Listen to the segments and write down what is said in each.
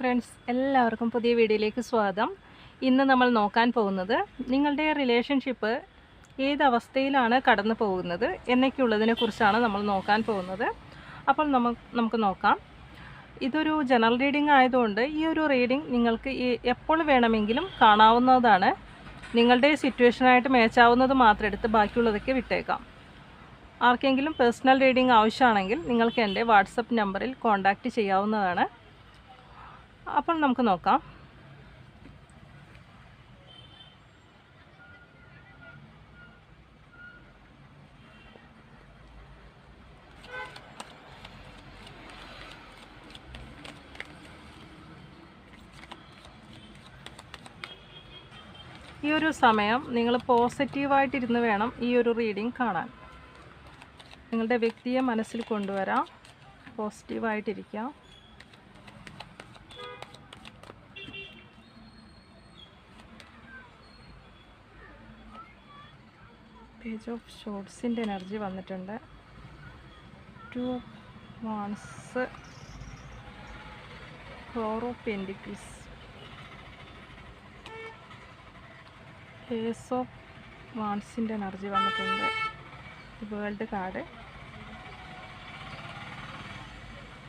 Friends, എല്ലാവർക്കും പുതിയ വീഡിയോയിലേക്ക് സ്വാഗതം. ഇന്ന് നമ്മൾ നോക്കാൻ പോകുന്നത് നിങ്ങളുടെ റിലേഷൻഷിപ്പ് ഏതവസ്ഥയിലാണ് കടന്നു പോകുന്നത് എന്നൊക്കെയുള്ളതിനെ കുറിച്ചാണ് നമ്മൾ നോക്കാൻ പോകുന്നത്. അപ്പോൾ നമുക്ക് നോക്കാം. ഇതൊരു ജനറൽ റീഡിംഗ് ആയതുകൊണ്ട് ഈ ഒരു റീഡിംഗ് നിങ്ങൾക്ക് എപ്പോൾ വേണമെങ്കിലും കാണാവുന്നതാണ്. നിങ്ങളുടെ സിറ്റുവേഷനായിട്ട് മാച്ചാവുന്നത് മാത്രം എടുത്ത് ബാക്കിയുള്ളതൊക്കെ വിട്ടേക്കാം. ആർക്കെങ്കിലും പേഴ്സണൽ റീഡിംഗ് ആവശ്യമാണെങ്കിൽ നിങ്ങൾക്ക് എൻ്റെ വാട്സപ്പ് നമ്പറിൽ കോൺടാക്റ്റ് ചെയ്യാവുന്നതാണ്. അപ്പോൾ നമുക്ക് നോക്കാം. ഈ ഒരു സമയം നിങ്ങൾ പോസിറ്റീവായിട്ടിരുന്ന് വേണം ഈ ഒരു റീഡിംഗ് കാണാൻ. നിങ്ങളുടെ വ്യക്തിയെ മനസ്സിൽ കൊണ്ടുവരാം, പോസിറ്റീവായിട്ടിരിക്കാം. പേജ് ഓഫ് ഷോർട്സിൻ്റെ എനർജി വന്നിട്ടുണ്ട്. 2 of Wands, 4 of Pentacles, Ace of Wandsൻ്റെ എനർജി വന്നിട്ടുണ്ട്. വേൾഡ് കാർഡ്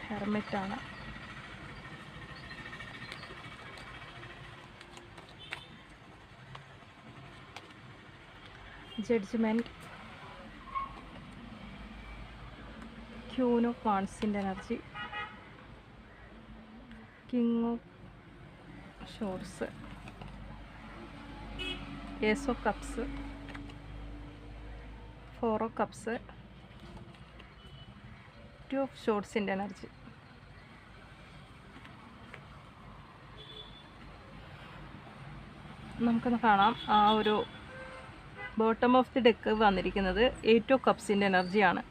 ഹെർമിറ്റാണ്. ജഡ്ജ്മെൻറ്റ്, ക്യൂൻ ഓഫ് വാൺസിൻ്റെ energy, king of swords, ace of cups, 4 of cups, 2 of ഷോർട്സിൻ്റെ എനർജി. നമുക്കൊന്ന് കാണാം. ആ ഒരു ബോട്ടം ഓഫ് ദി ഡെക്ക് വന്നിരിക്കുന്നത് 8 ഓഫ് കപ്സിൻ്റെ എനർജിയാണ്.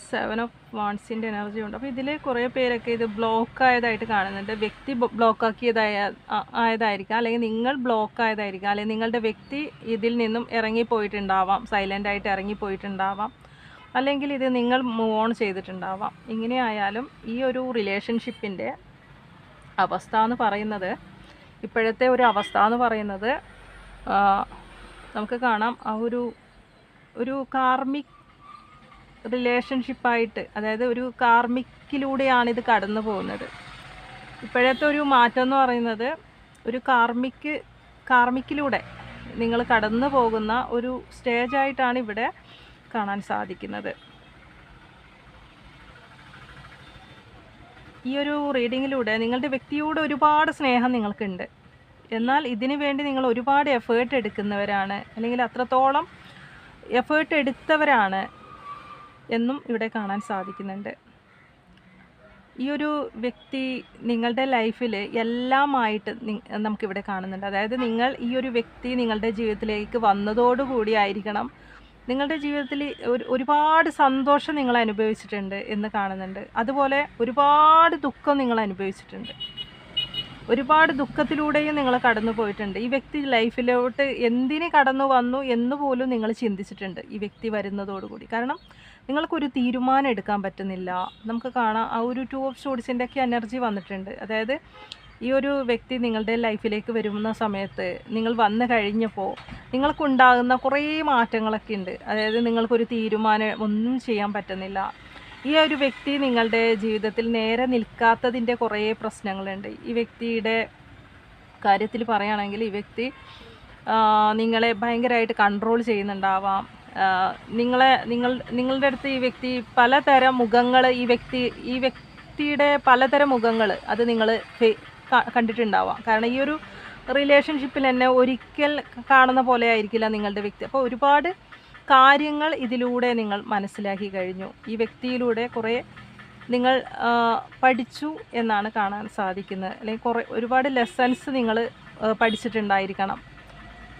7 ഓഫ് വാൺസിൻ്റെ എനർജി ഉണ്ട്. അപ്പോൾ ഇതിൽ കുറേ പേരൊക്കെ ഇത് ബ്ലോക്ക് ആയതായിട്ട് കാണുന്നുണ്ട്. വ്യക്തി ആയതായിരിക്കാം, അല്ലെങ്കിൽ നിങ്ങൾ ബ്ലോക്ക് ആയതായിരിക്കാം, അല്ലെങ്കിൽ നിങ്ങളുടെ വ്യക്തി ഇതിൽ നിന്നും ഇറങ്ങിപ്പോയിട്ടുണ്ടാവാം, സൈലൻ്റായിട്ട് ഇറങ്ങിപ്പോയിട്ടുണ്ടാവാം, അല്ലെങ്കിൽ ഇത് നിങ്ങൾ മൂവ് ഓൺ ചെയ്തിട്ടുണ്ടാവാം. ഇങ്ങനെയായാലും ഈ ഒരു റിലേഷൻഷിപ്പിൻ്റെ അവസ്ഥ എന്ന് പറയുന്നത്, ഇപ്പോഴത്തെ ഒരു അവസ്ഥ എന്ന് പറയുന്നത് നമുക്ക് കാണാം. ആ ഒരു കാർമിക് റിലേഷൻഷിപ്പായിട്ട്, അതായത് ഒരു കാർമിക്കിലൂടെയാണ് ഇത് കടന്നു പോകുന്നത്. ഇപ്പോഴത്തെ ഒരു മാറ്റം എന്ന് പറയുന്നത് ഒരു കാർമിക്കിലൂടെ നിങ്ങൾ കടന്നു പോകുന്ന ഒരു സ്റ്റേജായിട്ടാണ് ഇവിടെ കാണാൻ സാധിക്കുന്നത്. ഈ ഒരു റീഡിങ്ങിലൂടെ നിങ്ങളുടെ വ്യക്തിയോട് ഒരുപാട് സ്നേഹം നിങ്ങൾക്കുണ്ട്. എന്നാൽ ഇതിനു വേണ്ടി നിങ്ങൾ ഒരുപാട് എഫേർട്ട് എടുക്കുന്നവരാണ്, അല്ലെങ്കിൽ അത്രത്തോളം എഫേർട്ട് എടുത്തവരാണ് എന്നും ഇവിടെ കാണാൻ സാധിക്കുന്നുണ്ട്. ഈ ഒരു വ്യക്തി നിങ്ങളുടെ ലൈഫിൽ എല്ലാമായിട്ട് നമുക്കിവിടെ കാണുന്നുണ്ട്. അതായത് നിങ്ങൾ ഈ ഒരു വ്യക്തി നിങ്ങളുടെ ജീവിതത്തിലേക്ക് വന്നതോടുകൂടി ആയിരിക്കണം നിങ്ങളുടെ ജീവിതത്തിൽ ഒരുപാട് സന്തോഷം നിങ്ങൾ അനുഭവിച്ചിട്ടുണ്ട് എന്ന് കാണുന്നുണ്ട്. അതുപോലെ ഒരുപാട് ദുഃഖം നിങ്ങൾ അനുഭവിച്ചിട്ടുണ്ട്. ഒരുപാട് ദുഃഖത്തിലൂടെയും നിങ്ങൾ കടന്നു പോയിട്ടുണ്ട്. ഈ വ്യക്തി ലൈഫിലോട്ട് എന്തിന് കടന്നു വന്നു എന്ന് പോലും നിങ്ങൾ ചിന്തിച്ചിട്ടുണ്ട് ഈ വ്യക്തി വരുന്നതോടുകൂടി. കാരണം നിങ്ങൾക്കൊരു തീരുമാനം എടുക്കാൻ പറ്റുന്നില്ല. നമുക്ക് കാണാം ആ ഒരു 2 ഓഫ് ഷോർട്സിൻ്റെ ഒക്കെ എനർജി വന്നിട്ടുണ്ട്. അതായത് ഈ ഒരു വ്യക്തി നിങ്ങളുടെ ലൈഫിലേക്ക് വരുന്ന സമയത്ത്, നിങ്ങൾ വന്നു കഴിഞ്ഞപ്പോൾ നിങ്ങൾക്കുണ്ടാകുന്ന കുറേ മാറ്റങ്ങളൊക്കെ ഉണ്ട്. അതായത് നിങ്ങൾക്കൊരു തീരുമാനം ഒന്നും ചെയ്യാൻ പറ്റുന്നില്ല. ഈ ഒരു വ്യക്തി നിങ്ങളുടെ ജീവിതത്തിൽ നേരെ നിൽക്കാത്തതിൻ്റെ കുറേ പ്രശ്നങ്ങളുണ്ട്. ഈ വ്യക്തിയുടെ കാര്യത്തിൽ പറയുകയാണെങ്കിൽ, ഈ വ്യക്തി നിങ്ങളെ ഭയങ്കരമായിട്ട് കൺട്രോൾ ചെയ്യുന്നുണ്ടാവാം. നിങ്ങളുടെ അടുത്ത് ഈ വ്യക്തി പലതരം മുഖങ്ങൾ, ഈ വ്യക്തിയുടെ പലതരം മുഖങ്ങൾ അത് നിങ്ങൾ കണ്ടിട്ടുണ്ടാവാം. കാരണം ഈ ഒരു റിലേഷൻഷിപ്പിൽ തന്നെ ഒരിക്കൽ കാണുന്ന പോലെ ആയിരിക്കില്ല നിങ്ങളുടെ വ്യക്തി. അപ്പോൾ ഒരുപാട് കാര്യങ്ങൾ ഇതിലൂടെ നിങ്ങൾ മനസ്സിലാക്കി കഴിഞ്ഞു. ഈ വ്യക്തിയിലൂടെ കുറേ നിങ്ങൾ പഠിച്ചു എന്നാണ് കാണാൻ സാധിക്കുന്നത്. അല്ലെങ്കിൽ ഒരുപാട് ലെസൺസ് നിങ്ങൾ പഠിച്ചിട്ടുണ്ടായിരിക്കണം.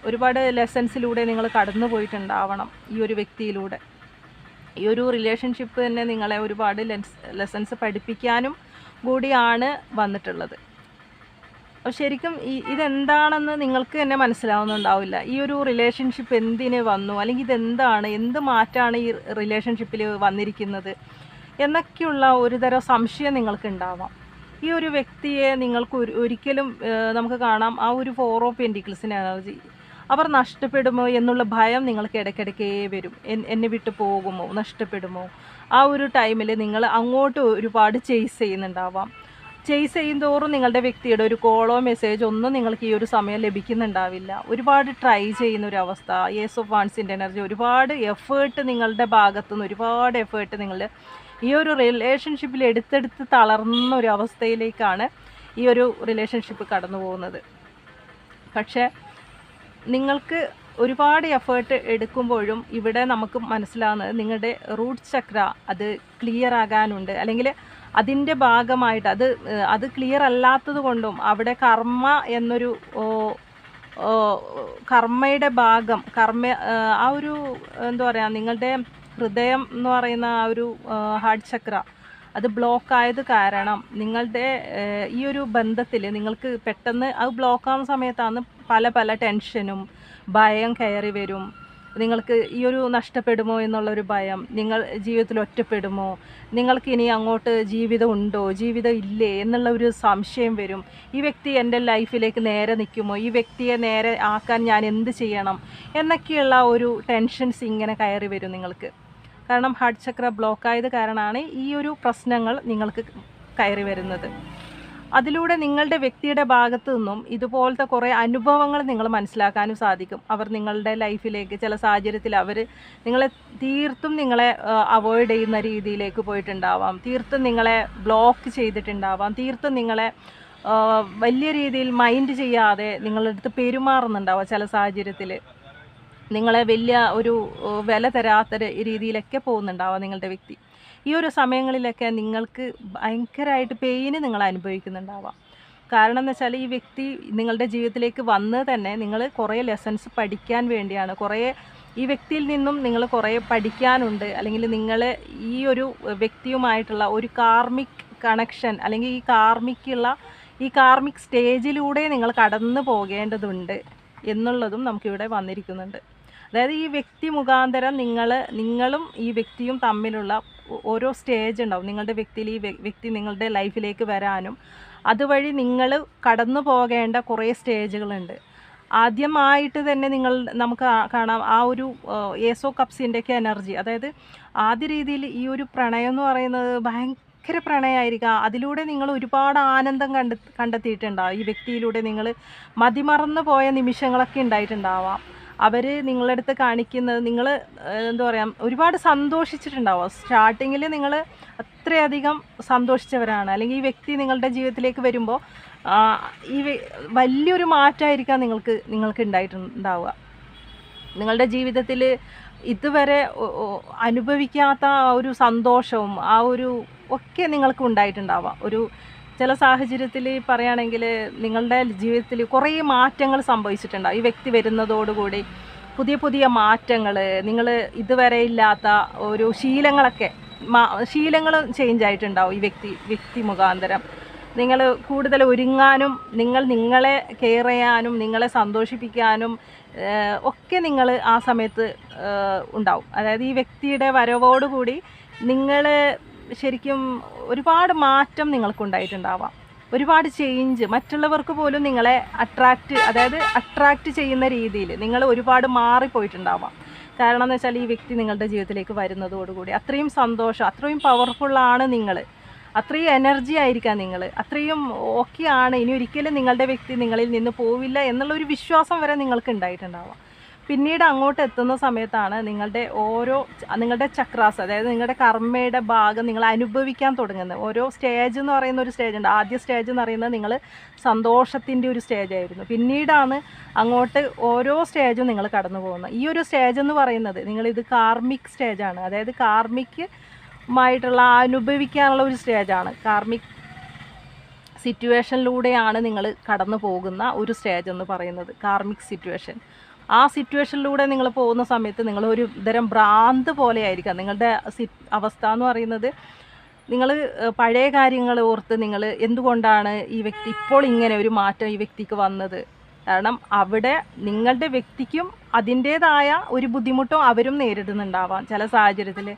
ഒരുപാട് ലെസൺസിലൂടെ നിങ്ങൾ കടന്നു പോയിട്ടുണ്ടാവണം ഈ ഒരു വ്യക്തിയിലൂടെ. ഈ ഒരു റിലേഷൻഷിപ്പ് തന്നെ നിങ്ങളെ ഒരുപാട് ലെസൺസ് പഠിപ്പിക്കാനും കൂടിയാണ് വന്നിട്ടുള്ളത്. അപ്പോൾ ശരിക്കും ഇതെന്താണെന്ന് നിങ്ങൾക്ക് തന്നെ മനസ്സിലാവുന്നുണ്ടാവില്ല. ഈ ഒരു റിലേഷൻഷിപ്പ് എന്തിന് വന്നു, അല്ലെങ്കിൽ ഇതെന്താണ്, എന്ത് മാറ്റമാണ് ഈ റിലേഷൻഷിപ്പിൽ വന്നിരിക്കുന്നത് എന്നൊക്കെയുള്ള ഒരു തരം സംശയം നിങ്ങൾക്ക് ഉണ്ടാവാം. ഈ ഒരു വ്യക്തിയെ നിങ്ങൾക്ക് ഒരിക്കലും നമുക്ക് കാണാം ആ ഒരു 4 ഓഫ് പെൻറ്റിക്കിൾസിൻ്റെ എനർജി അവർ നഷ്ടപ്പെടുമോ എന്നുള്ള ഭയം നിങ്ങൾക്ക് ഇടയ്ക്കിടയ്ക്കേ വരും. എന്നെ വിട്ടു പോകുമോ, നഷ്ടപ്പെടുമോ? ആ ഒരു ടൈമിൽ നിങ്ങൾ അങ്ങോട്ട് ഒരുപാട് ചേസ് ചെയ്യുന്നുണ്ടാവാം. ചേസ് ചെയ്യുന്തോറും നിങ്ങളുടെ വ്യക്തിയുടെ ഒരു കോളോ മെസ്സേജോ ഒന്നും നിങ്ങൾക്ക് ഈ ഒരു സമയം ലഭിക്കുന്നുണ്ടാവില്ല. ഒരുപാട് ട്രൈ ചെയ്യുന്ന ഒരു അവസ്ഥ. ഏസ് ഓഫ് വാൺസിൻ്റെ എനർജി, ഒരുപാട് എഫേർട്ട് നിങ്ങളുടെ ഭാഗത്തുനിന്ന്, ഒരുപാട് എഫേർട്ട് നിങ്ങൾ ഈ ഒരു റിലേഷൻഷിപ്പിൽ എടുത്തെടുത്ത് തളർന്ന ഒരു അവസ്ഥയിലേക്കാണ് ഈ ഒരു റിലേഷൻഷിപ്പ് കടന്നു പോകുന്നത്. പക്ഷേ നിങ്ങൾക്ക് ഒരുപാട് എഫേർട്ട് എടുക്കുമ്പോഴും ഇവിടെ നമുക്ക് മനസ്സിലാവുന്നത് നിങ്ങളുടെ റൂട്ട് ചക്ര അത് ക്ലിയർ ആകാനുണ്ട്. അല്ലെങ്കിൽ അതിൻ്റെ ഭാഗമായിട്ട് അത് ക്ലിയർ അല്ലാത്തത് കൊണ്ടും അവിടെ കർമ്മ എന്നൊരു കർമ്മയുടെ ഭാഗം, ആ ഒരു എന്താ പറയുക, നിങ്ങളുടെ ഹൃദയം എന്ന് പറയുന്ന ആ ഒരു ഹാർട്ട് ചക്ര അത് ബ്ലോക്കായത് കാരണം നിങ്ങളുടെ ഈ ഒരു ബന്ധത്തിൽ നിങ്ങൾക്ക് പെട്ടെന്ന് അത് ബ്ലോക്കാവുന്ന സമയത്താണ് പല പല ടെൻഷനും ഭയം കയറി വരും. നിങ്ങൾക്ക് ഈ ഒരു നഷ്ടപ്പെടുമോ എന്നുള്ളൊരു ഭയം, നിങ്ങൾ ജീവിതത്തിൽ ഒറ്റപ്പെടുമോ, നിങ്ങൾക്ക് ഇനി അങ്ങോട്ട് ജീവിതം ഉണ്ടോ, ജീവിതം ഇല്ലേ എന്നുള്ള ഒരു സംശയം വരും. ഈ വ്യക്തി എൻ്റെ ലൈഫിലേക്ക് നേരെ നിൽക്കുമോ, ഈ വ്യക്തിയെ നേരെ ആക്കാൻ ഞാൻ എന്ത് ചെയ്യണം എന്നൊക്കെയുള്ള ഒരു ടെൻഷൻസ് ഇങ്ങനെ കയറി വരും നിങ്ങൾക്ക്. കാരണം ഹാർട്ട് ചക്ര ബ്ലോക്കായത് കാരണമാണ് ഈ ഒരു പ്രശ്നങ്ങൾ നിങ്ങൾക്ക് കയറി വരുന്നത്. അതിലൂടെ നിങ്ങളുടെ വ്യക്തിയുടെ ഭാഗത്തു നിന്നും ഇതുപോലത്തെ കുറേ അനുഭവങ്ങൾ നിങ്ങൾ മനസ്സിലാക്കാനും സാധിക്കും. അവർ നിങ്ങളുടെ ലൈഫിലേക്ക് ചില സാഹചര്യത്തിൽ അവർ നിങ്ങളെ തീർത്തും അവോയ്ഡ് ചെയ്യുന്ന രീതിയിലേക്ക് പോയിട്ടുണ്ടാവാം, തീർത്തും നിങ്ങളെ ബ്ലോക്ക് ചെയ്തിട്ടുണ്ടാവാം, തീർത്തും നിങ്ങളെ വലിയ രീതിയിൽ മൈൻഡ് ചെയ്യാതെ നിങ്ങളുടെ അടുത്ത് പെരുമാറുന്നുണ്ടാവാം. ചില സാഹചര്യത്തിൽ നിങ്ങളെ വലിയ ഒരു വില തരാത്ത രീതിയിലൊക്കെ പോകുന്നുണ്ടാവാം നിങ്ങളുടെ വ്യക്തി. ഈ ഒരു സമയങ്ങളിലൊക്കെ നിങ്ങൾക്ക് ഭയങ്കരമായിട്ട് പെയിന് നിങ്ങൾ അനുഭവിക്കുന്നുണ്ടാവാം. കാരണം എന്ന് വെച്ചാൽ ഈ വ്യക്തി നിങ്ങളുടെ ജീവിതത്തിലേക്ക് വന്ന് തന്നെ നിങ്ങൾ കുറേ ലെസൺസ് പഠിക്കാൻ വേണ്ടിയാണ്. ഈ വ്യക്തിയിൽ നിന്നും നിങ്ങൾ കുറേ പഠിക്കാനുണ്ട്. അല്ലെങ്കിൽ നിങ്ങൾ ഈ ഒരു വ്യക്തിയുമായിട്ടുള്ള ഒരു കാർമിക് കണക്ഷൻ, അല്ലെങ്കിൽ ഈ കാർമിക് സ്റ്റേജിലൂടെ നിങ്ങൾ കടന്നു പോകേണ്ടതുണ്ട് എന്നുള്ളതും നമുക്കിവിടെ വന്നിരിക്കുന്നുണ്ട്. അതായത് ഈ വ്യക്തി മുഖാന്തരം നിങ്ങളും ഈ വ്യക്തിയും തമ്മിലുള്ള ഓരോ സ്റ്റേജ് ഉണ്ടാവും. നിങ്ങളുടെ വ്യക്തിയിൽ ഈ വ്യക്തി നിങ്ങളുടെ ലൈഫിലേക്ക് വരാനും അതുവഴി നിങ്ങൾ കടന്നു പോകേണ്ട കുറേ സ്റ്റേജുകളുണ്ട്. ആദ്യമായിട്ട് തന്നെ നമുക്ക് കാണാം ആ ഒരു ഏസ് ഓഫ് കപ്സിൻ്റെയൊക്കെ എനർജി. അതായത് ആദ്യ രീതിയിൽ ഈ ഒരു പ്രണയം എന്ന് പറയുന്നത് ഭയങ്കര പ്രണയമായിരിക്കാം. അതിലൂടെ നിങ്ങൾ ഒരുപാട് ആനന്ദം കണ്ടെത്തിയിട്ടുണ്ടാവും. ഈ വ്യക്തിയിലൂടെ നിങ്ങൾ മതിമറന്നു പോയ നിമിഷങ്ങളൊക്കെ ഉണ്ടായിട്ടുണ്ടാവാം. അവർ നിങ്ങളുടെ അടുത്ത് കാണിക്കുന്നത് നിങ്ങൾ എന്താ പറയുക, ഒരുപാട് സന്തോഷിച്ചിട്ടുണ്ടാവും. സ്റ്റാർട്ടിങ്ങിൽ നിങ്ങൾ അത്രയധികം സന്തോഷിച്ചവരാണ്. അല്ലെങ്കിൽ ഈ വ്യക്തി നിങ്ങളുടെ ജീവിതത്തിലേക്ക് വരുമ്പോൾ വലിയൊരു മാറ്റമായിരിക്കാം നിങ്ങൾക്ക് ഉണ്ടായിട്ടുണ്ടാവുക. നിങ്ങളുടെ ജീവിതത്തിൽ ഇതുവരെ അനുഭവിക്കാത്ത ആ ഒരു സന്തോഷവും ആ ഒരു ഒക്കെ നിങ്ങൾക്ക് ഉണ്ടായിട്ടുണ്ടാവാം. ചില സാഹചര്യത്തിൽ പറയുകയാണെങ്കിൽ നിങ്ങളുടെ ജീവിതത്തിൽ കുറേ മാറ്റങ്ങൾ സംഭവിച്ചിട്ടുണ്ടാവും. ഈ വ്യക്തി വരുന്നതോടുകൂടി പുതിയ പുതിയ മാറ്റങ്ങൾ, നിങ്ങൾ ഇതുവരെ ഇല്ലാത്ത ഒരു ശീലങ്ങൾ ചേഞ്ച് ആയിട്ടുണ്ടാവും. ഈ വ്യക്തി മുഖാന്തരം നിങ്ങൾ കൂടുതൽ ഒരുങ്ങാനും നിങ്ങളെ കെയർ ചെയ്യാനും നിങ്ങളെ സന്തോഷിപ്പിക്കാനും ഒക്കെ നിങ്ങൾ ആ സമയത്ത് ഉണ്ടാവും. അതായത് ഈ വ്യക്തിയുടെ വരവോടുകൂടി നിങ്ങൾ ശരിക്കും ഒരുപാട് മാറ്റം നിങ്ങൾക്കുണ്ടായിട്ടുണ്ടാവാം. ഒരുപാട് ചേഞ്ച്, മറ്റുള്ളവർക്ക് പോലും നിങ്ങളെ അട്രാക്റ്റ് ചെയ്യുന്ന രീതിയിൽ നിങ്ങൾ ഒരുപാട് മാറിപ്പോയിട്ടുണ്ടാവാം. കാരണം എന്ന് വെച്ചാൽ ഈ വ്യക്തി നിങ്ങളുടെ ജീവിതത്തിലേക്ക് വരുന്നതോടുകൂടി അത്രയും സന്തോഷം, അത്രയും പവർഫുള്ളാണ് നിങ്ങൾ, അത്രയും എനർജി ആയിരിക്കാം നിങ്ങൾ, അത്രയും ഓക്കെയാണ്, ഇനി ഒരിക്കലും നിങ്ങളുടെ വ്യക്തി നിങ്ങളിൽ നിന്ന് പോവില്ല എന്നുള്ളൊരു വിശ്വാസം വരെ നിങ്ങൾക്ക് ഉണ്ടായിട്ടുണ്ടാവാം. പിന്നീട് അങ്ങോട്ട് എത്തുന്ന സമയത്താണ് നിങ്ങളുടെ ചക്രാസ്, അതായത് നിങ്ങളുടെ കർമ്മയുടെ ഭാഗം നിങ്ങൾ അനുഭവിക്കാൻ തുടങ്ങുന്നത്. ഓരോ സ്റ്റേജ് എന്ന് പറയുന്ന ഒരു സ്റ്റേജ് ഉണ്ട്. ആദ്യ സ്റ്റേജ് എന്ന് പറയുന്നത് നിങ്ങൾ സന്തോഷത്തിൻ്റെ ഒരു സ്റ്റേജായിരുന്നു. പിന്നീടാണ് അങ്ങോട്ട് ഓരോ സ്റ്റേജും നിങ്ങൾ കടന്നു പോകുന്നത്. ഈ ഒരു സ്റ്റേജ് എന്ന് പറയുന്നത് നിങ്ങളിത് കാർമിക് സ്റ്റേജാണ്. അതായത് കാർമികമായിട്ടുള്ള അനുഭവിക്കാനുള്ള ഒരു സ്റ്റേജാണ്. കാർമിക് സിറ്റുവേഷനിലൂടെയാണ് നിങ്ങൾ കടന്നു പോകുന്ന ഒരു സ്റ്റേജ് എന്ന് പറയുന്നത്, കാർമിക് സിറ്റുവേഷൻ. ആ സിറ്റുവേഷനിലൂടെ നിങ്ങൾ പോകുന്ന സമയത്ത് നിങ്ങൾ ഒരു തരം ഭ്രാന്ത് പോലെയായിരിക്കാം നിങ്ങളുടെ അവസ്ഥ എന്ന് പറയുന്നത്. നിങ്ങൾ പഴയ കാര്യങ്ങൾ ഓർത്ത് നിങ്ങൾ എന്തുകൊണ്ടാണ് ഈ വ്യക്തി ഇപ്പോൾ ഇങ്ങനെ ഒരു മാറ്റം ഈ വ്യക്തിക്ക് വന്നത്, കാരണം അവിടെ നിങ്ങളുടെ വ്യക്തിക്കും അതിൻ്റേതായ ഒരു ബുദ്ധിമുട്ടും അവരും നേരിടുന്നുണ്ടാവാം. ചില സാഹചര്യത്തിൽ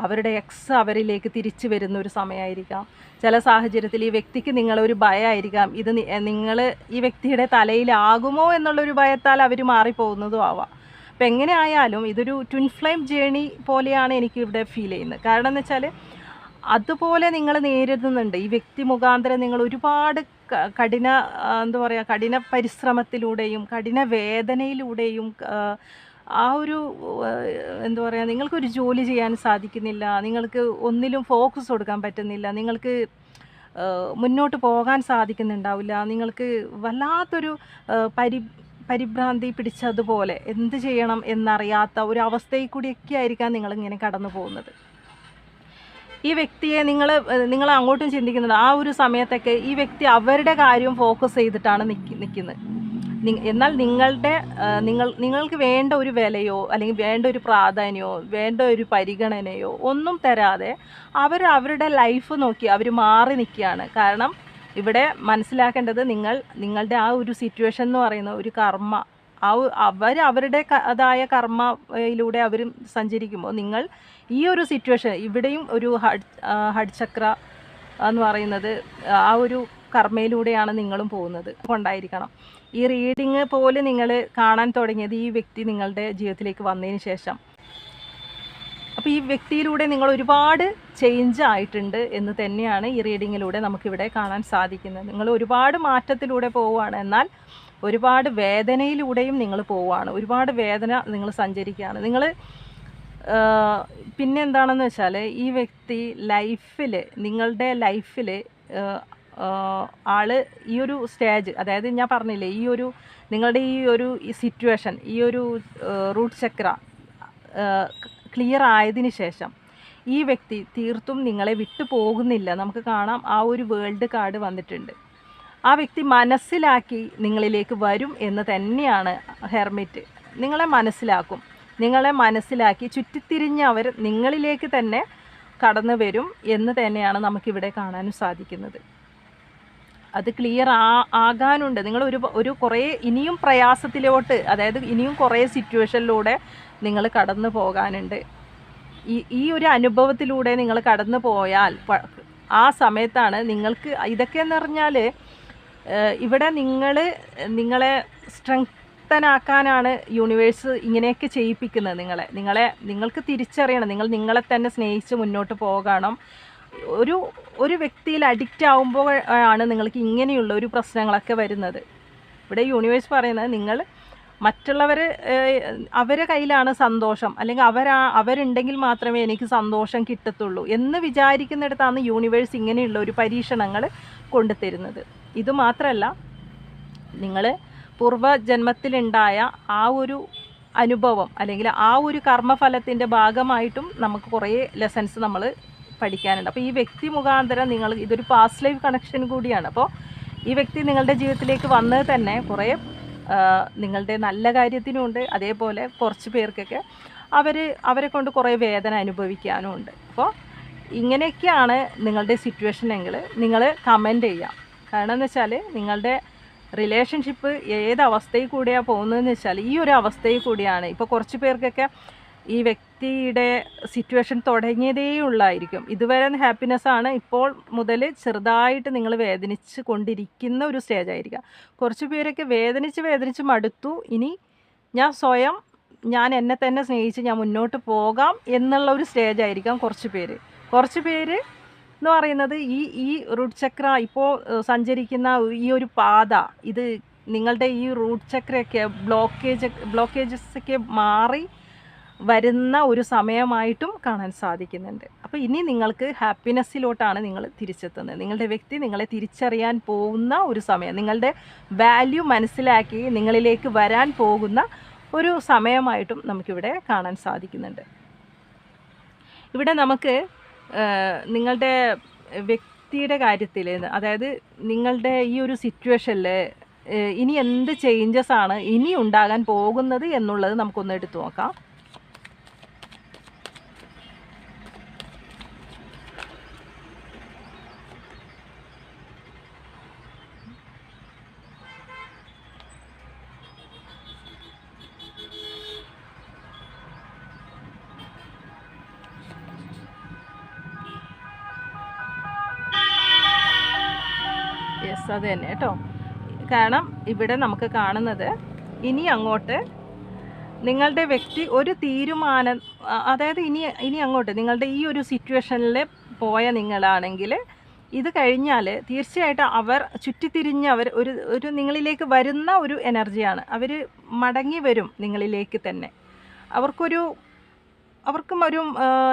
അവരുടെ എക്സ് അവരിലേക്ക് തിരിച്ചു വരുന്ന ഒരു സമയമായിരിക്കാം. ചില സാഹചര്യത്തിൽ ഈ വ്യക്തിക്ക് നിങ്ങളൊരു ഭയമായിരിക്കാം, ഇത് നിങ്ങൾ ഈ വ്യക്തിയുടെ തലയിലാകുമോ എന്നുള്ളൊരു ഭയത്താൽ അവർ മാറിപ്പോകുന്നതും ആവാം. അപ്പം എങ്ങനെ ആയാലും ഇതൊരു ട്വിൻ ഫ്ലെയിം ജേണി പോലെയാണ് എനിക്കിവിടെ ഫീൽ ചെയ്യുന്നത്. കാരണം എന്ന് വെച്ചാൽ അതുപോലെ നിങ്ങൾ നേരിടുന്നുണ്ട്. ഈ വ്യക്തി മുഖാന്തരം നിങ്ങൾ ഒരുപാട് കഠിന എന്താ പറയുക, കഠിന പരിശ്രമത്തിലൂടെയും കഠിന വേദനയിലൂടെയും ആ ഒരു എന്താ പറയുക, നിങ്ങൾക്കൊരു ജോലി ചെയ്യാൻ സാധിക്കുന്നില്ല, നിങ്ങൾക്ക് ഒന്നിലും ഫോക്കസ് കൊടുക്കാൻ പറ്റുന്നില്ല, നിങ്ങൾക്ക് മുന്നോട്ട് പോകാൻ സാധിക്കുന്നുണ്ടാവില്ല, നിങ്ങൾക്ക് വല്ലാത്തൊരു പരിഭ്രാന്തി പിടിച്ചതുപോലെ എന്ത് ചെയ്യണം എന്നറിയാത്ത ഒരു അവസ്ഥയിൽ കൂടിയൊക്കെ ആയിരിക്കാം നിങ്ങളിങ്ങനെ കടന്നു പോകുന്നത്. ഈ വ്യക്തിയെ നിങ്ങൾ അങ്ങോട്ടും ചിന്തിക്കുന്നത് ആ ഒരു സമയത്തൊക്കെ ഈ വ്യക്തി അവരുടെ കാര്യം ഫോക്കസ് ചെയ്തിട്ടാണ് നിൽക്കുന്നത്. എന്നാൽ നിങ്ങൾക്ക് വേണ്ട ഒരു വിലയോ അല്ലെങ്കിൽ വേണ്ട ഒരു പ്രാധാന്യമോ വേണ്ട ഒരു പരിഗണനയോ ഒന്നും തരാതെ അവരുടെ ലൈഫ് നോക്കി അവർ മാറി നിൽക്കുകയാണ്. കാരണം ഇവിടെ മനസ്സിലാക്കേണ്ടത് നിങ്ങളുടെ ആ ഒരു സിറ്റുവേഷൻ എന്ന് പറയുന്ന ഒരു കർമ്മ, അവരുടെ അതായ കർമ്മയിലൂടെ അവർ സഞ്ചരിക്കുമ്പോൾ നിങ്ങൾ ഈ ഒരു സിറ്റുവേഷൻ ഇവിടെയും ഒരു ഹഡ് ചക്ര എന്ന് പറയുന്നത് ആ ഒരു കർമ്മയിലൂടെയാണ് നിങ്ങളും പോകുന്നത് കൊണ്ടായിരിക്കണം. ഈ റീഡിങ് പോലെ നിങ്ങൾ കാണാൻ തുടങ്ങിയത് ഈ വ്യക്തി നിങ്ങളുടെ ജീവിതത്തിലേക്ക് വന്നതിന് ശേഷം. അപ്പോൾ ഈ വ്യക്തിയിലൂടെ നിങ്ങൾ ഒരുപാട് ചേഞ്ച് ആയിട്ടുണ്ട് എന്ന് തന്നെയാണ് ഈ റീഡിങ്ങിലൂടെ നമുക്കിവിടെ കാണാൻ സാധിക്കുന്നത്. നിങ്ങൾ ഒരുപാട് മാറ്റത്തിലൂടെ പോവുകയാണ്, എന്നാൽ ഒരുപാട് വേദനയിലൂടെയും നിങ്ങൾ പോവുകയാണ്. ഒരുപാട് വേദന നിങ്ങൾ സഞ്ചരിക്കുകയാണ്. നിങ്ങൾ പിന്നെ എന്താണെന്ന് വെച്ചാൽ ഈ വ്യക്തി നിങ്ങളുടെ ലൈഫിൽ ആള് ഈ ഒരു സ്റ്റേജ്, അതായത് ഞാൻ പറഞ്ഞില്ലേ, നിങ്ങളുടെ ഈ ഒരു സിറ്റുവേഷൻ, ഈ ഒരു റൂട്ട് ചക്ര ക്ലിയർ ആയതിന് ശേഷം ഈ വ്യക്തി തീർത്തും നിങ്ങളെ വിട്ടു പോകുന്നില്ല. നമുക്ക് കാണാം, ആ ഒരു വേൾഡ് കാർഡ് വന്നിട്ടുണ്ട്. ആ വ്യക്തി മനസ്സിലാക്കി നിങ്ങളിലേക്ക് വരും എന്ന് തന്നെയാണ് ഹെർമിറ്റ്. നിങ്ങളെ മനസ്സിലാക്കി ചുറ്റിത്തിരിഞ്ഞവർ നിങ്ങളിലേക്ക് തന്നെ കടന്നു വരും എന്ന് തന്നെയാണ് നമുക്കിവിടെ കാണാനും സാധിക്കുന്നത്. അത് ക്ലിയർ ആകാനുണ്ട്. നിങ്ങൾ ഒരു കുറേ ഇനിയും പ്രയാസത്തിലോട്ട്, അതായത് ഇനിയും കുറേ സിറ്റുവേഷനിലൂടെ നിങ്ങൾ കടന്നു പോകാനുണ്ട്. ഈ ഒരു അനുഭവത്തിലൂടെ നിങ്ങൾ കടന്നു പോയാൽ ആ സമയത്താണ് നിങ്ങൾക്ക് ഇതൊക്കെയെന്ന് പറഞ്ഞാൽ ഇവിടെ നിങ്ങളെ സ്ട്രെങ്തനാക്കാനാണ് യൂണിവേഴ്സ് ഇങ്ങനെയൊക്കെ ചെയ്യിപ്പിക്കുന്നത്. നിങ്ങൾക്ക് തിരിച്ചറിയണം, നിങ്ങളെ തന്നെ സ്നേഹിച്ച് മുന്നോട്ട് പോകണം. ഒരു വ്യക്തിയിൽ അഡിക്റ്റ് ആകുമ്പോൾ ആണ് നിങ്ങൾക്ക് ഇങ്ങനെയുള്ള ഒരു പ്രശ്നങ്ങളൊക്കെ വരുന്നത്. ഇവിടെ യൂണിവേഴ്സ് പറയുന്നത് നിങ്ങൾ അവരെ കയ്യിലാണ് സന്തോഷം, അല്ലെങ്കിൽ അവരുണ്ടെങ്കിൽ മാത്രമേ എനിക്ക് സന്തോഷം കിട്ടത്തുള്ളൂ എന്ന് വിചാരിക്കുന്നിടത്താണ് യൂണിവേഴ്സ് ഇങ്ങനെയുള്ള ഒരു പരീക്ഷണങ്ങൾ കൊണ്ടുതരുന്നത്. ഇതുമാത്രമല്ല, നിങ്ങൾ പൂർവ്വജന്മത്തിലുണ്ടായ ആ ഒരു അനുഭവം അല്ലെങ്കിൽ ആ ഒരു കർമ്മഫലത്തിൻ്റെ ഭാഗമായിട്ടും നമുക്ക് കുറേ ലെസൺസ് നമ്മൾ പഠിക്കാനുണ്ട്. അപ്പോൾ ഈ വ്യക്തി മുഖാന്തരം ഇതൊരു പാസ്റ്റ് ലൈഫ് കണക്ഷൻ കൂടിയാണ്. അപ്പോൾ ഈ വ്യക്തി നിങ്ങളുടെ ജീവിതത്തിലേക്ക് വന്നത് തന്നെ കുറേ നിങ്ങളുടെ നല്ല കാര്യത്തിനുമുണ്ട്, അതേപോലെ കുറച്ച് പേർക്കൊക്കെ അവരെ കൊണ്ട് കുറേ വേദന അനുഭവിക്കാനും ഉണ്ട്. അപ്പോൾ ഇങ്ങനെയൊക്കെയാണ് നിങ്ങളുടെ സിറ്റുവേഷൻ എങ്കിൽ നിങ്ങൾ കമൻറ്റ് ചെയ്യാം. കാരണം എന്ന് വെച്ചാൽ നിങ്ങളുടെ റിലേഷൻഷിപ്പ് ഏത് അവസ്ഥയിൽ കൂടിയാണ് പോകുന്നതെന്ന് വെച്ചാൽ ഈ ഒരു അവസ്ഥയിൽ കൂടിയാണ്. ഇപ്പോൾ കുറച്ച് പേർക്കൊക്കെ ഈ വ്യക്തിയുടെ സിറ്റുവേഷൻ തുടങ്ങിയതേ ഉള്ളായിരിക്കും. ഇതുവരെ ഹാപ്പിനെസ്സാണ്, ഇപ്പോൾ മുതൽ ചെറുതായിട്ട് നിങ്ങൾ വേദനിച്ച് കൊണ്ടിരിക്കുന്ന ഒരു സ്റ്റേജ് ആയിരിക്കാം. കുറച്ച് പേരൊക്കെ വേദനിച്ച് മടുത്തു, ഇനി ഞാൻ എന്നെ തന്നെ സ്നേഹിച്ച് ഞാൻ മുന്നോട്ട് പോകാം എന്നുള്ള ഒരു സ്റ്റേജ് ആയിരിക്കാം കുറച്ച് പേര് എന്ന് പറയുന്നത്. ഈ റൂട്ട് ചക്ര ഇപ്പോൾ സഞ്ചരിക്കുന്ന ഈ ഒരു പാത, ഇത് നിങ്ങളുടെ ഈ റൂട്ട് ചക്രയൊക്കെ ബ്ലോക്കേജസ് ഒക്കെ മാറി വരുന്ന ഒരു സമയമായിട്ടും കാണാൻ സാധിക്കുന്നുണ്ട്. അപ്പോൾ ഇനി നിങ്ങൾക്ക് ഹാപ്പിനെസ്സിലോട്ടാണ് നിങ്ങൾ തിരിച്ചെത്തുന്നത്. നിങ്ങളുടെ വ്യക്തി നിങ്ങളെ തിരിച്ചറിയാൻ പോകുന്ന ഒരു സമയം, നിങ്ങളുടെ വാല്യൂ മനസ്സിലാക്കി നിങ്ങളിലേക്ക് വരാൻ പോകുന്ന ഒരു സമയമായിട്ടും നമുക്കിവിടെ കാണാൻ സാധിക്കുന്നുണ്ട്. ഇവിടെ നമുക്ക് നിങ്ങളുടെ വ്യക്തിയുടെ കാര്യത്തിൽ, അതായത് നിങ്ങളുടെ ഈ ഒരു സിറ്റുവേഷനിൽ ഇനി എന്ത് ചേഞ്ചസ് ആണ് ഇനി ഉണ്ടാകാൻ പോകുന്നത് എന്നുള്ളത് നമുക്കൊന്ന് എടുത്തു നോക്കാം. അത് തന്നെ കേട്ടോ. കാരണം ഇവിടെ നമുക്ക് കാണുന്നത് ഇനി അങ്ങോട്ട് നിങ്ങളുടെ വ്യക്തി ഒരു തീരുമാനം, അതായത് ഇനി അങ്ങോട്ട് നിങ്ങളുടെ ഈ ഒരു സിറ്റുവേഷനിൽ പോയ നിങ്ങളാണെങ്കിൽ ഇത് കഴിഞ്ഞാൽ തീർച്ചയായിട്ടും അവർ ചുറ്റിത്തിരിഞ്ഞ് ഒരു നിങ്ങളിലേക്ക് വരുന്ന ഒരു എനർജിയാണ്. അവർ മടങ്ങി വരും നിങ്ങളിലേക്ക് തന്നെ. അവർക്കും ഒരു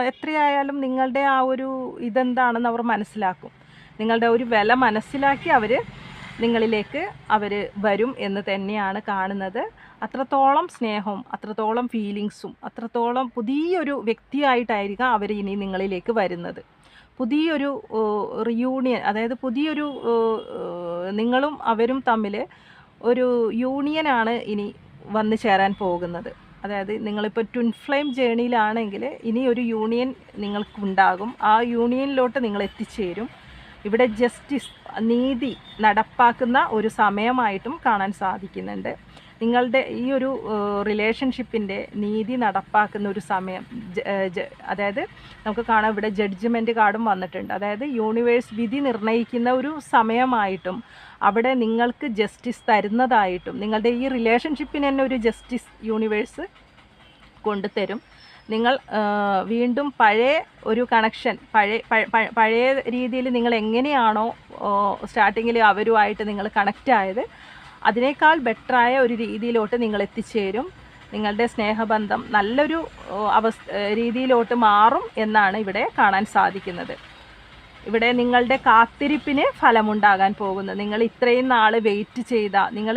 എത്രയായാലും നിങ്ങളുടെ ആ ഒരു ഇതെന്താണെന്ന് അവർ മനസ്സിലാക്കും. നിങ്ങളുടെ ഒരു വില മനസ്സിലാക്കി നിങ്ങളിലേക്ക് വരും എന്ന് തന്നെയാണ് കാണുന്നത്. അത്രത്തോളം സ്നേഹവും അത്രത്തോളം ഫീലിങ്സും അത്രത്തോളം പുതിയൊരു വ്യക്തിയായിട്ടായിരിക്കാം അവർ ഇനി നിങ്ങളിലേക്ക് വരുന്നത്. പുതിയൊരു റിയൂണിയൻ, അതായത് പുതിയൊരു നിങ്ങളും അവരും തമ്മിൽ ഒരു യൂണിയനാണ് ഇനി വന്നു ചേരാൻ പോകുന്നത്. അതായത് നിങ്ങളിപ്പോൾ ട്വിൻ ഫ്ലെയിം ജേണിയിലാണെങ്കിൽ ഇനി ഒരു യൂണിയൻ നിങ്ങൾക്കുണ്ടാകും. ആ യൂണിയനിലോട്ട് നിങ്ങൾ എത്തിച്ചേരും. ഇവിടെ ജസ്റ്റിസ്, നീതി നടപ്പാക്കുന്ന ഒരു സമയമായിട്ടും കാണാൻ സാധിക്കുന്നുണ്ട്. നിങ്ങളുടെ ഈ ഒരു റിലേഷൻഷിപ്പിൻ്റെ നീതി നടപ്പാക്കുന്ന ഒരു സമയം, അതായത് നമുക്ക് കാണാം ഇവിടെ ജഡ്ജ്മെൻറ്റ് കാർഡും വന്നിട്ടുണ്ട്. അതായത് യൂണിവേഴ്സ് വിധി നിർണ്ണയിക്കുന്ന ഒരു സമയമായിട്ടും അവിടെ നിങ്ങൾക്ക് ജസ്റ്റിസ് തരുന്നതായിട്ടും, നിങ്ങളുടെ ഈ റിലേഷൻഷിപ്പിന് തന്നെ ഒരു ജസ്റ്റിസ് യൂണിവേഴ്സ് കൊണ്ടുതരും. നിങ്ങൾ വീണ്ടും പഴയ ഒരു കണക്ഷൻ, പഴയ രീതിയിൽ നിങ്ങൾ എങ്ങനെയാണോ സ്റ്റാർട്ടിങ്ങിൽ അവരുമായിട്ട് നിങ്ങൾ കണക്റ്റ് ആയത് അതിനേക്കാൾ ബെറ്ററായ ഒരു രീതിയിലോട്ട് നിങ്ങൾ എത്തിച്ചേരും. നിങ്ങളുടെ സ്നേഹബന്ധം നല്ലൊരു രീതിയിലോട്ട് മാറും എന്നാണ് ഇവിടെ കാണാൻ സാധിക്കുന്നത്. ഇവിടെ നിങ്ങളുടെ കാത്തിരിപ്പിന് ഫലമുണ്ടാകാൻ പോകുന്നത്, നിങ്ങൾ ഇത്രയും നാൾ വെയിറ്റ് ചെയ്ത, നിങ്ങൾ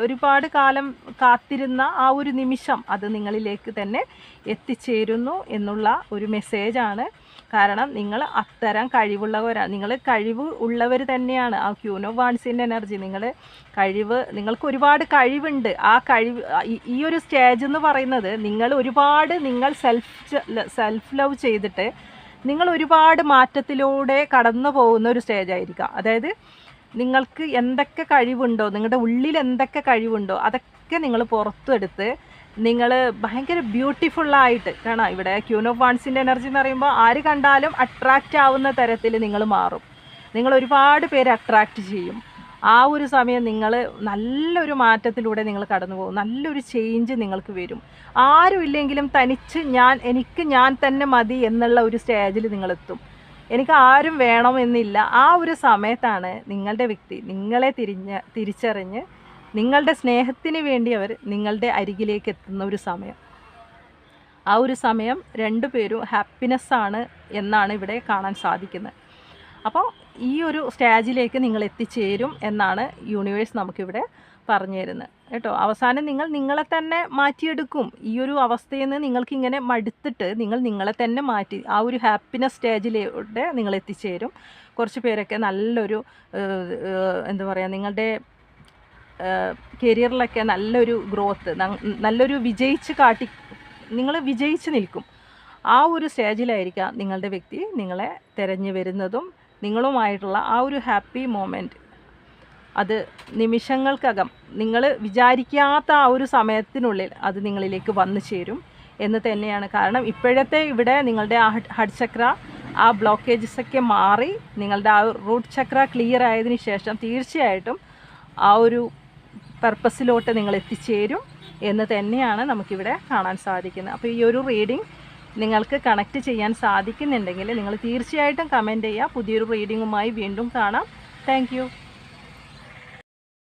ഒരുപാട് കാലം കാത്തിരുന്ന ആ ഒരു നിമിഷം അത് നിങ്ങളിലേക്ക് തന്നെ എത്തിച്ചേരുന്നു എന്നുള്ള ഒരു മെസ്സേജാണ്. കാരണം നിങ്ങൾ അത്തരം കഴിവുള്ളവരാണ്, നിങ്ങൾ കഴിവ് ഉള്ളവർ തന്നെയാണ്. ആ ക്യൂൻ ഓഫ് വാൻസിൻ്റെ എനർജി, നിങ്ങൾക്ക് ഒരുപാട് കഴിവുണ്ട്. ആ കഴിവ്, ഈ ഒരു സ്റ്റേജ് എന്ന് പറയുന്നത് നിങ്ങൾ സെൽഫ് ലവ് ചെയ്തിട്ട് നിങ്ങൾ ഒരുപാട് മാറ്റത്തിലൂടെ കടന്നു പോകുന്ന ഒരു സ്റ്റേജായിരിക്കാം. അതായത് നിങ്ങൾക്ക് എന്തൊക്കെ കഴിവുണ്ടോ, നിങ്ങളുടെ ഉള്ളിൽ എന്തൊക്കെ കഴിവുണ്ടോ അതൊക്കെ നിങ്ങൾ പുറത്തെടുത്ത് നിങ്ങൾ ഭയങ്കര ബ്യൂട്ടിഫുള്ളായിട്ട് കാണാം. ഇവിടെ ക്യൂൻ ഓഫ് വാൻസിൻ്റെ എനർജി എന്ന് പറയുമ്പോൾ ആര് കണ്ടാലും അട്രാക്റ്റ് ആവുന്ന തരത്തിൽ നിങ്ങൾ മാറും. നിങ്ങൾ ഒരുപാട് പേര് അട്രാക്റ്റ് ചെയ്യും. ആ ഒരു സമയം നിങ്ങൾ നല്ലൊരു മാറ്റത്തിലൂടെ നിങ്ങൾ കടന്നു പോകും. നല്ലൊരു ചേഞ്ച് നിങ്ങൾക്ക് വരും. ആരും ഇല്ലെങ്കിലും തനിച്ച് എനിക്ക് ഞാൻ തന്നെ മതി എന്നുള്ള ഒരു സ്റ്റേജിൽ നിങ്ങളെത്തും. എനിക്ക് ആരും വേണമെന്നില്ല. ആ ഒരു സമയത്താണ് നിങ്ങളുടെ വ്യക്തി നിങ്ങളെ തിരിച്ചറിഞ്ഞ് നിങ്ങളുടെ സ്നേഹത്തിന് വേണ്ടി അവർ നിങ്ങളുടെ അരികിലേക്ക് എത്തുന്ന ഒരു സമയം. ആ ഒരു സമയം രണ്ടുപേരും ഹാപ്പിനെസ്സാണ് എന്നാണ് ഇവിടെ കാണാൻ സാധിക്കുന്നത്. അപ്പോൾ ഈ ഒരു സ്റ്റേജിലേക്ക് നിങ്ങൾ എത്തിച്ചേരും എന്നാണ് യൂണിവേഴ്സ് നമുക്കിവിടെ പറഞ്ഞു തരുന്നത് കേട്ടോ. അവസാനം നിങ്ങളെ തന്നെ മാറ്റിയെടുക്കും. ഈ ഒരു അവസ്ഥയിൽ നിന്ന് നിങ്ങൾക്കിങ്ങനെ മടുത്തിട്ട് നിങ്ങളെ തന്നെ മാറ്റി ആ ഒരു ഹാപ്പിനെസ് സ്റ്റേജിലൂടെ നിങ്ങൾ എത്തിച്ചേരും. കുറച്ച് പേരൊക്കെ നല്ലൊരു നിങ്ങളുടെ കരിയറിലൊക്കെ നല്ലൊരു ഗ്രോത്ത്, നല്ലൊരു നിങ്ങൾ വിജയിച്ച് നിൽക്കും. ആ ഒരു സ്റ്റേജിലായിരിക്കാം നിങ്ങളുടെ വ്യക്തി നിങ്ങളെ തിരഞ്ഞു വരുന്നതും നിങ്ങളുമായിട്ടുള്ള ആ ഒരു ഹാപ്പി മൊമെൻറ്റ് അത് നിമിഷങ്ങൾക്കകം നിങ്ങൾ വിചാരിക്കാത്ത ആ ഒരു സമയത്തിനുള്ളിൽ അത് നിങ്ങളിലേക്ക് വന്നു ചേരും എന്ന് തന്നെയാണ്. കാരണം ഇപ്പോഴത്തെ ഇവിടെ നിങ്ങളുടെ ആ ഹഡ് ചക്ര, ആ ബ്ലോക്കേജസൊക്കെ മാറി നിങ്ങളുടെ ആ റൂട്ട് ചക്ര ക്ലിയർ ആയതിനു ശേഷം തീർച്ചയായിട്ടും ആ ഒരു പർപ്പസിലോട്ട് നിങ്ങൾ എത്തിച്ചേരും എന്ന് തന്നെയാണ് നമുക്കിവിടെ കാണാൻ സാധിക്കുന്നത്. അപ്പോൾ ഈ ഒരു റീഡിംഗ് നിങ്ങൾക്ക് കണക്റ്റ് ചെയ്യാൻ സാധിക്കുന്നുണ്ടെങ്കിൽ നിങ്ങൾ തീർച്ചയായിട്ടും കമൻറ്റ് ചെയ്യുക. പുതിയൊരു റീഡിങ്ങുമായി വീണ്ടും കാണാം. താങ്ക്